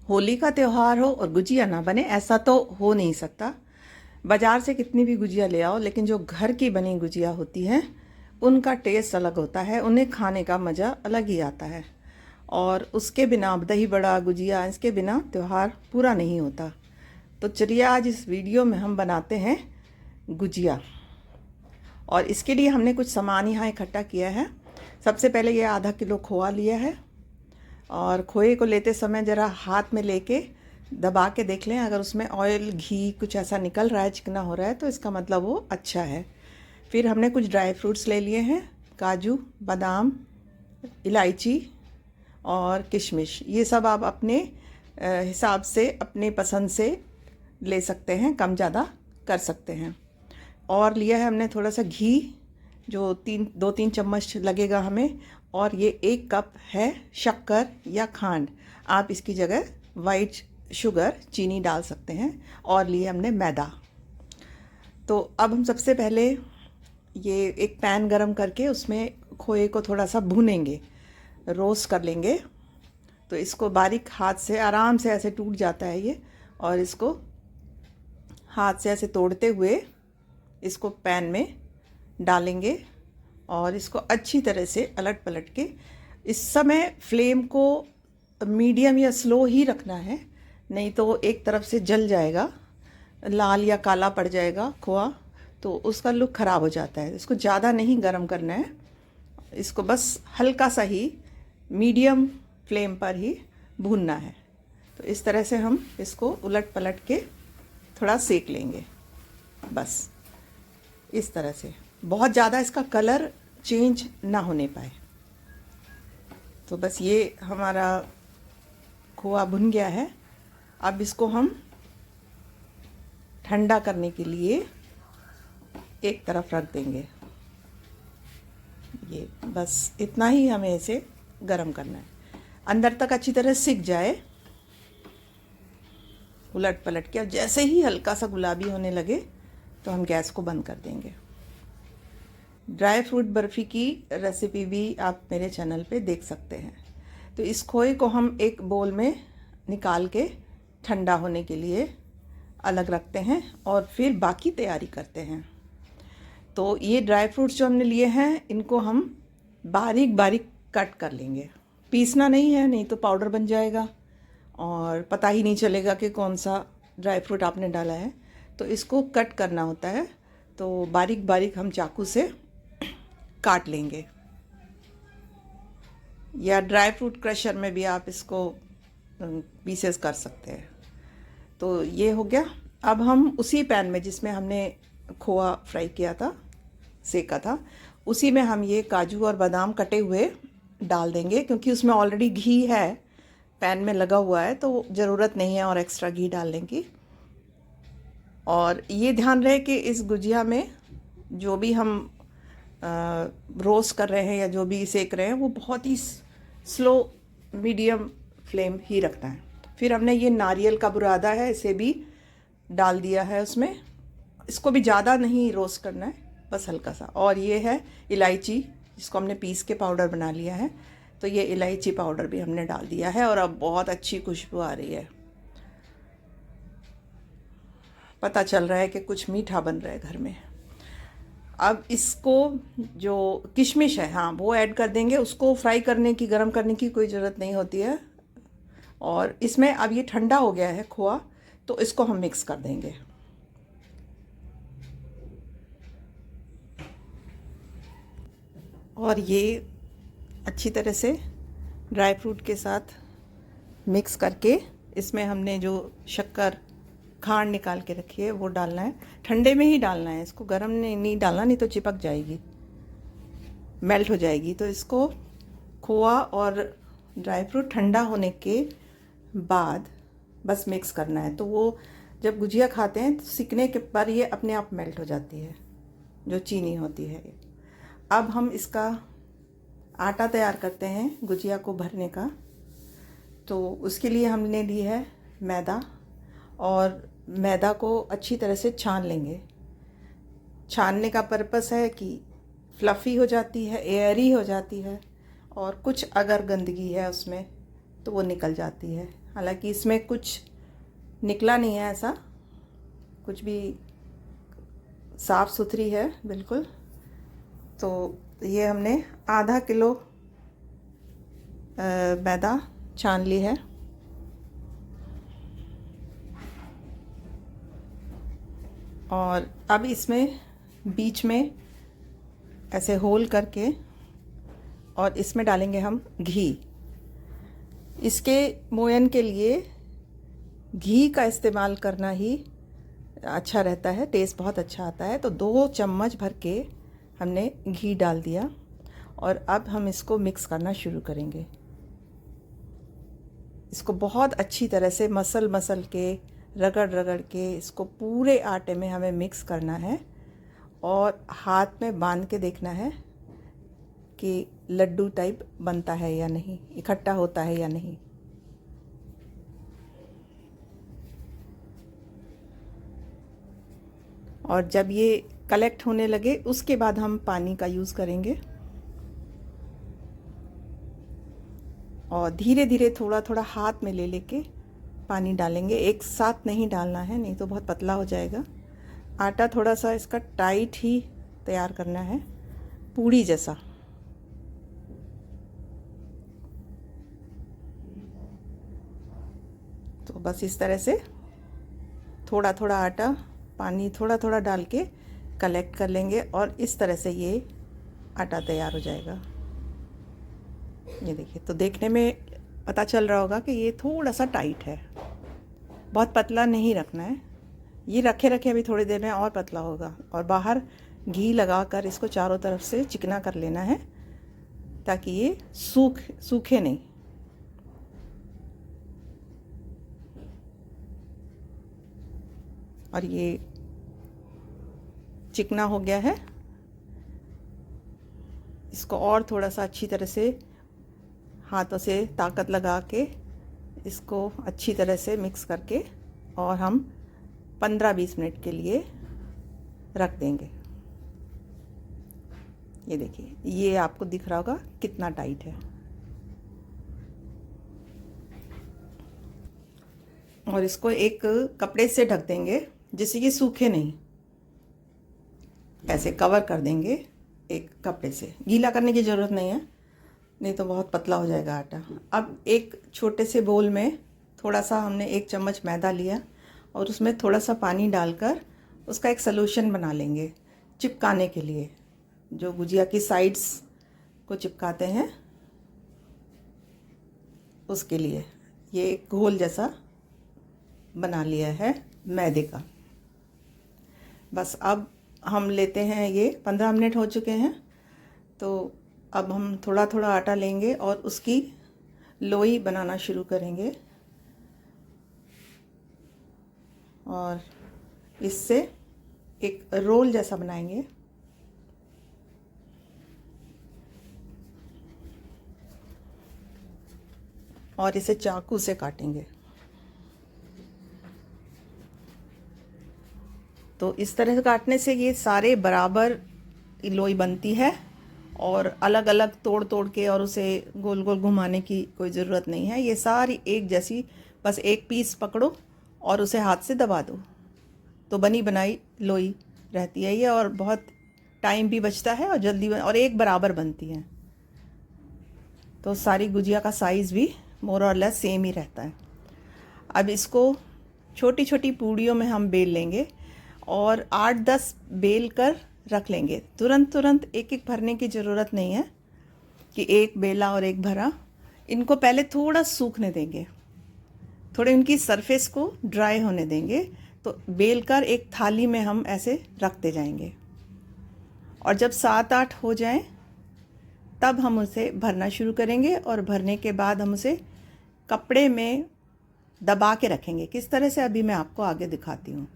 होली का त्यौहार हो और गुजिया ना बने, ऐसा तो हो नहीं सकता। बाज़ार से कितनी भी गुजिया ले आओ, लेकिन जो घर की बनी गुजिया होती है उनका टेस्ट अलग होता है, उन्हें खाने का मज़ा अलग ही आता है। और उसके बिना दही बड़ा गुजिया, इसके बिना त्यौहार पूरा नहीं होता। तो चलिए आज इस वीडियो में हम बनाते हैं गुजिया। और इसके लिए हमने कुछ सामान यहाँ इकट्ठा किया है। सबसे पहले ये आधा किलो खोआ लिया है, और खोए को लेते समय ज़रा हाथ में लेके दबा के देख लें, अगर उसमें ऑयल घी कुछ ऐसा निकल रहा है, चिकना हो रहा है, तो इसका मतलब वो अच्छा है। फिर हमने कुछ ड्राई फ्रूट्स ले लिए हैं, काजू, बादाम, इलायची और किशमिश। ये सब आप अपने हिसाब से, अपने पसंद से ले सकते हैं, कम ज़्यादा कर सकते हैं। और लिया है हमने थोड़ा सा घी, जो 2-3 चम्मच लगेगा हमें। और ये 1 कप है शक्कर या खांड, आप इसकी जगह वाइट शुगर, चीनी डाल सकते हैं। और लिए हमने मैदा। तो अब हम सबसे पहले ये एक पैन गरम करके उसमें खोए को थोड़ा सा भूनेंगे, रोस्ट कर लेंगे। तो इसको बारीक हाथ से आराम से ऐसे टूट जाता है ये, और इसको हाथ से ऐसे तोड़ते हुए इसको पैन में डालेंगे और इसको अच्छी तरह से अलट पलट के, इस समय फ्लेम को मीडियम या स्लो ही रखना है, नहीं तो एक तरफ से जल जाएगा, लाल या काला पड़ जाएगा खोआ, तो उसका लुक ख़राब हो जाता है। इसको ज़्यादा नहीं गरम करना है, इसको बस हल्का सा ही मीडियम फ्लेम पर ही भूनना है। तो इस तरह से हम इसको उलट पलट के थोड़ा सेक लेंगे, बस इस तरह से। बहुत ज़्यादा इसका कलर चेंज ना होने पाए। तो बस ये हमारा खोआ भुन गया है। अब इसको हम ठंडा करने के लिए एक तरफ रख देंगे। ये बस इतना ही हमें इसे गरम करना है, अंदर तक अच्छी तरह सिक जाए, उलट पलट के। अब जैसे ही हल्का सा गुलाबी होने लगे तो हम गैस को बंद कर देंगे। ड्राई फ्रूट बर्फ़ी की रेसिपी भी आप मेरे चैनल पे देख सकते हैं। तो इस खोए को हम एक बोल में निकाल के ठंडा होने के लिए अलग रखते हैं और फिर बाकी तैयारी करते हैं। तो ये ड्राई फ्रूट्स जो हमने लिए हैं, इनको हम बारीक बारीक कट कर लेंगे। पीसना नहीं है, नहीं तो पाउडर बन जाएगा और पता ही नहीं चलेगा कि कौन सा ड्राई फ्रूट आपने डाला है। तो इसको कट करना होता है, तो बारीक बारीक हम चाकू से काट लेंगे, या ड्राई फ्रूट क्रशर में भी आप इसको पीसेस कर सकते हैं। तो ये हो गया। अब हम उसी पैन में जिसमें हमने खोआ फ्राई किया था, सेका था, उसी में हम ये काजू और बादाम कटे हुए डाल देंगे, क्योंकि उसमें ऑलरेडी घी है, पैन में लगा हुआ है, तो ज़रूरत नहीं है और एक्स्ट्रा घी डालने की। और ये ध्यान रहे कि इस गुजिया में जो भी हम रोस्ट कर रहे हैं या जो भी सेक रहे हैं, वो बहुत ही स्लो मीडियम फ्लेम ही रखना है। फिर हमने ये नारियल का बुरादा है, इसे भी डाल दिया है उसमें। इसको भी ज़्यादा नहीं रोस्ट करना है, बस हल्का सा। और ये है इलायची, जिसको हमने पीस के पाउडर बना लिया है, तो ये इलायची पाउडर भी हमने डाल दिया है। और अब बहुत अच्छी खुशबू आ रही है, पता चल रहा है कि कुछ मीठा बन रहा है घर में। अब इसको जो किशमिश है, हाँ, वो ऐड कर देंगे। उसको फ्राई करने की, गरम करने की कोई ज़रूरत नहीं होती है। और इसमें अब ये ठंडा हो गया है खोआ, तो इसको हम मिक्स कर देंगे। और ये अच्छी तरह से ड्राई फ्रूट के साथ मिक्स करके, इसमें हमने जो शक्कर, खांड निकाल के रखी है, वो डालना है। ठंडे में ही डालना है इसको, गर्म नहीं डालना, नहीं तो चिपक जाएगी, मेल्ट हो जाएगी। तो इसको खोआ और ड्राई फ्रूट ठंडा होने के बाद बस मिक्स करना है। तो वो जब गुजिया खाते हैं तो सिकने के पर ये अपने आप मेल्ट हो जाती है, जो चीनी होती है। अब हम इसका आटा तैयार करते हैं गुजिया को भरने का। तो उसके लिए हमने ली है मैदा, और मैदा को अच्छी तरह से छान लेंगे। छानने का पर्पस है कि फ्लफ़ी हो जाती है, एयरी हो जाती है, और कुछ अगर गंदगी है उसमें तो वो निकल जाती है। हालांकि इसमें कुछ निकला नहीं है, ऐसा कुछ भी, साफ़ सुथरी है बिल्कुल। तो ये हमने आधा किलो मैदा छान ली है। और अब इसमें बीच में ऐसे होल करके और इसमें डालेंगे हम घी। इसके मोयन के लिए घी का इस्तेमाल करना ही अच्छा रहता है, टेस्ट बहुत अच्छा आता है। तो 2 चम्मच भर के हमने घी डाल दिया और अब हम इसको मिक्स करना शुरू करेंगे। इसको बहुत अच्छी तरह से मसल के, रगड़ के इसको पूरे आटे में हमें मिक्स करना है और हाथ में बांध के देखना है कि लड्डू टाइप बनता है या नहीं, इकट्ठा होता है या नहीं। और जब ये कलेक्ट होने लगे उसके बाद हम पानी का यूज़ करेंगे और धीरे धीरे थोड़ा थोड़ा हाथ में ले लेके पानी डालेंगे। एक साथ नहीं डालना है, नहीं तो बहुत पतला हो जाएगा। आटा थोड़ा सा इसका टाइट ही तैयार करना है, पूड़ी जैसा। तो बस इस तरह से थोड़ा थोड़ा आटा, पानी थोड़ा थोड़ा डाल के कलेक्ट कर लेंगे और इस तरह से ये आटा तैयार हो जाएगा। ये देखिए, तो देखने में पता चल रहा होगा कि ये थोड़ा सा टाइट है, बहुत पतला नहीं रखना है। ये रखे रखे अभी थोड़ी देर में और पतला होगा। और बाहर घी लगाकर इसको चारों तरफ से चिकना कर लेना है ताकि ये सूखे नहीं। और ये चिकना हो गया है। इसको और थोड़ा सा अच्छी तरह से हाथों से ताकत लगा के इसको अच्छी तरह से मिक्स करके और हम 15-20 मिनट के लिए रख देंगे। ये देखिए, ये आपको दिख रहा होगा कितना टाइट है। और इसको एक कपड़े से ढक देंगे जिससे कि सूखे नहीं, ऐसे कवर कर देंगे एक कपड़े से। गीला करने की ज़रूरत नहीं है, नहीं तो बहुत पतला हो जाएगा आटा। अब एक छोटे से बोल में थोड़ा सा हमने 1 चम्मच मैदा लिया और उसमें थोड़ा सा पानी डालकर उसका एक सलूशन बना लेंगे चिपकाने के लिए, जो गुजिया की साइड्स को चिपकाते हैं उसके लिए। ये एक घोल जैसा बना लिया है मैदे का। बस अब हम लेते हैं, ये 15 मिनट हो चुके हैं। तो अब हम थोड़ा थोड़ा आटा लेंगे और उसकी लोई बनाना शुरू करेंगे और इससे एक रोल जैसा बनाएंगे। और इसे चाकू से काटेंगे। तो इस तरह से काटने से ये सारे बराबर लोई बनती है और अलग अलग तोड़ तोड़ के और उसे गोल गोल घुमाने की कोई ज़रूरत नहीं है। ये सारी एक जैसी, बस एक पीस पकड़ो और उसे हाथ से दबा दो तो बनी बनाई लोई रहती है ये, और बहुत टाइम भी बचता है और जल्दी और एक बराबर बनती है। तो सारी गुजिया का साइज़ भी मोर और लेस सेम ही रहता है। अब इसको छोटी छोटी पूड़ियों में हम बेल लेंगे और 8-10 बेल कर रख लेंगे। तुरंत एक एक भरने की ज़रूरत नहीं है कि एक बेला और एक भरा। इनको पहले थोड़ा सूखने देंगे, थोड़े उनकी सरफेस को ड्राई होने देंगे। तो बेल कर एक थाली में हम ऐसे रखते जाएंगे और जब 7-8 हो जाएं तब हम उसे भरना शुरू करेंगे। और भरने के बाद हम उसे कपड़े में दबा के रखेंगे। किस तरह से, अभी मैं आपको आगे दिखाती हूँ।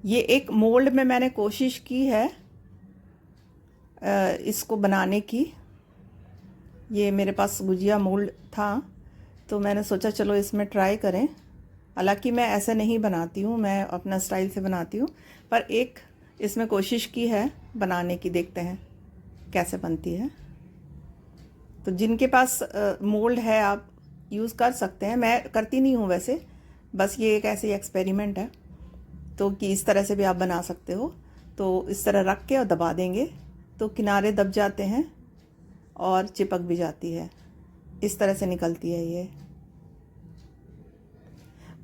ये एक मोल्ड में मैंने कोशिश की है इसको बनाने की। ये मेरे पास गुजिया मोल्ड था तो मैंने सोचा चलो इसमें ट्राई करें। हालांकि मैं ऐसे नहीं बनाती हूँ, मैं अपना स्टाइल से बनाती हूँ, पर एक इसमें कोशिश की है बनाने की। देखते हैं कैसे बनती है। तो जिनके पास मोल्ड है आप यूज़ कर सकते हैं, मैं करती नहीं हूँ वैसे, बस ये एक ऐसे एक्सपेरिमेंट है। तो कि इस तरह से भी आप बना सकते हो। तो इस तरह रख के और दबा देंगे तो किनारे दब जाते हैं और चिपक भी जाती है, इस तरह से निकलती है ये।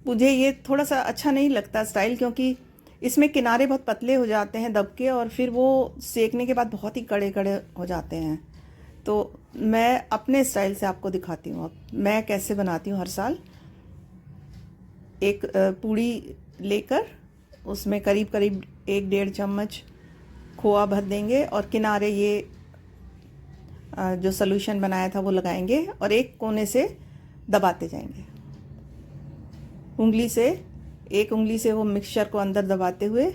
मुझे ये थोड़ा सा अच्छा नहीं लगता स्टाइल, क्योंकि इसमें किनारे बहुत पतले हो जाते हैं दब के, और फिर वो सेकने के बाद बहुत ही कड़े कड़े हो जाते हैं। तो मैं अपने स्टाइल से आपको दिखाती हूँ अब मैं कैसे बनाती हूँ। हर साल एक पूड़ी लेकर उसमें करीब करीब 1-1.5 चम्मच खोआ भर देंगे, और किनारे ये जो सॉल्यूशन बनाया था वो लगाएंगे, और एक कोने से दबाते जाएंगे उंगली से। एक उंगली से वो मिक्सचर को अंदर दबाते हुए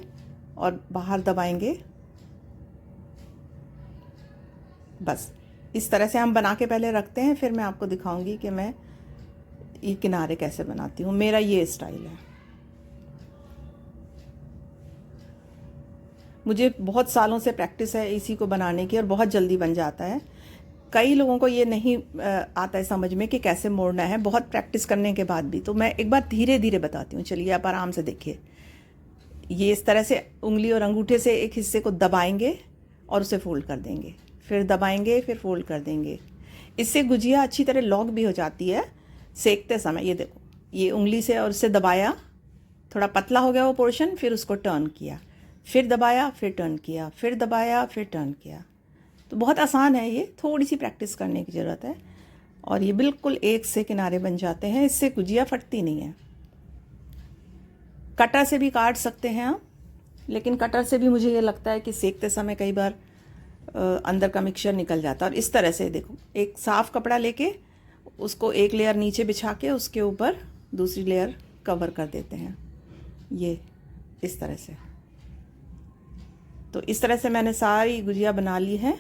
और बाहर दबाएंगे। बस इस तरह से हम बना के पहले रखते हैं, फिर मैं आपको दिखाऊंगी कि मैं ये किनारे कैसे बनाती हूँ। मेरा ये स्टाइल है। मुझे बहुत सालों से प्रैक्टिस है इसी को बनाने की, और बहुत जल्दी बन जाता है। कई लोगों को ये नहीं आता है समझ में कि कैसे मोड़ना है, बहुत प्रैक्टिस करने के बाद भी। तो मैं एक बार धीरे धीरे बताती हूँ, चलिए आप आराम से देखिए। ये इस तरह से उंगली और अंगूठे से एक हिस्से को दबाएंगे और उसे फोल्ड कर देंगे, फिर दबाएंगे, फिर फोल्ड कर देंगे। इससे गुजिया अच्छी तरह लॉक भी हो जाती है सेकते समय। ये देखो, ये उंगली से और उससे दबाया, थोड़ा पतला हो गया वो पोर्शन, फिर उसको टर्न किया, फिर दबाया, फिर टर्न किया, फिर दबाया, फिर टर्न किया। तो बहुत आसान है ये, थोड़ी सी प्रैक्टिस करने की ज़रूरत है, और ये बिल्कुल एक से किनारे बन जाते हैं। इससे गुजिया फटती नहीं है। कटर से भी काट सकते हैं आप, लेकिन कटर से भी मुझे ये लगता है कि सेकते समय कई बार अंदर का मिक्सचर निकल जाता है। और इस तरह से देखो, एक साफ़ कपड़ा लेके उसको एक लेयर नीचे बिछा के उसके ऊपर दूसरी लेयर कवर कर देते हैं, ये इस तरह से। तो इस तरह से मैंने सारी गुजिया बना ली है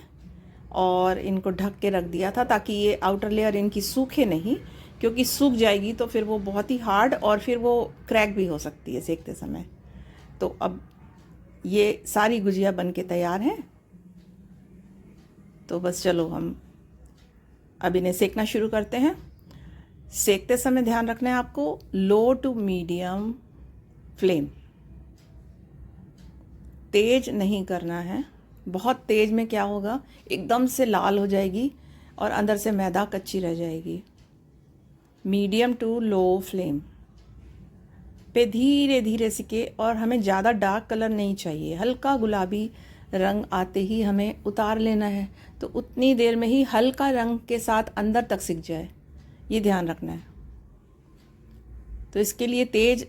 और इनको ढक के रख दिया था, ताकि ये आउटर लेयर इनकी सूखे नहीं, क्योंकि सूख जाएगी तो फिर वो बहुत ही हार्ड और फिर वो क्रैक भी हो सकती है सेकते समय। तो अब ये सारी गुजिया बन के तैयार हैं। तो बस चलो हम अब इन्हें सेकना शुरू करते हैं। सेकते समय ध्यान रखना है आपको, लो टू मीडियम फ्लेम, तेज नहीं करना है। बहुत तेज में क्या होगा, एकदम से लाल हो जाएगी और अंदर से मैदा कच्ची रह जाएगी। मीडियम टू लो फ्लेम पे धीरे धीरे सिके, और हमें ज़्यादा डार्क कलर नहीं चाहिए, हल्का गुलाबी रंग आते ही हमें उतार लेना है। तो उतनी देर में ही हल्का रंग के साथ अंदर तक सिक जाए, ये ध्यान रखना है। तो इसके लिए तेज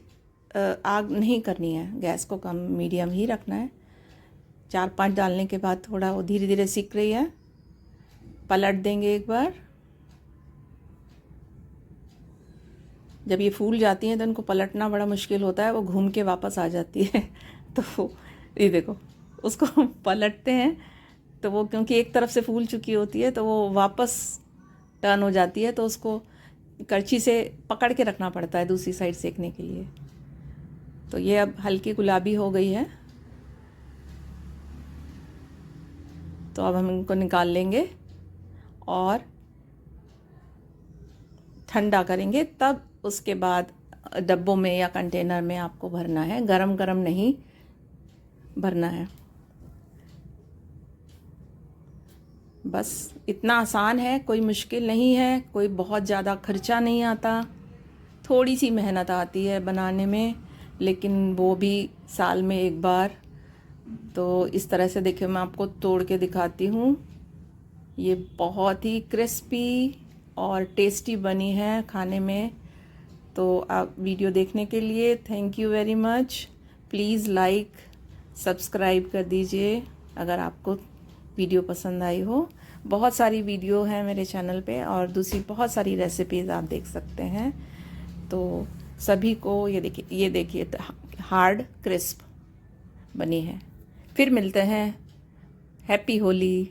आग नहीं करनी है, गैस को कम मीडियम ही रखना है। 4-5 डालने के बाद थोड़ा वो धीरे धीरे सिक रही है, पलट देंगे एक बार। जब ये फूल जाती हैं तो इनको पलटना बड़ा मुश्किल होता है, वो घूम के वापस आ जाती है। तो ये देखो, उसको पलटते हैं तो वो, क्योंकि एक तरफ से फूल चुकी होती है तो वो वापस टर्न हो जाती है, तो उसको करछी से पकड़ के रखना पड़ता है दूसरी साइड सेकने के लिए। तो ये अब हल्की गुलाबी हो गई है, तो अब हम इनको निकाल लेंगे और ठंडा करेंगे, तब उसके बाद डब्बों में या कंटेनर में आपको भरना है। गरम गरम नहीं भरना है। बस इतना आसान है, कोई मुश्किल नहीं है, कोई बहुत ज़्यादा खर्चा नहीं आता। थोड़ी सी मेहनत आती है बनाने में, लेकिन वो भी साल में एक बार। तो इस तरह से देखिए, मैं आपको तोड़ के दिखाती हूँ। ये बहुत ही क्रिस्पी और टेस्टी बनी है खाने में। तो आप वीडियो देखने के लिए thank you very much. Please like subscribe कर दीजिए अगर आपको वीडियो पसंद आई हो। बहुत सारी वीडियो है मेरे चैनल पे, और दूसरी बहुत सारी रेसिपीज़ आप देख सकते हैं। तो सभी को ये देखिए हार्ड क्रिस्प बनी है। फिर मिलते हैं। हैप्पी होली।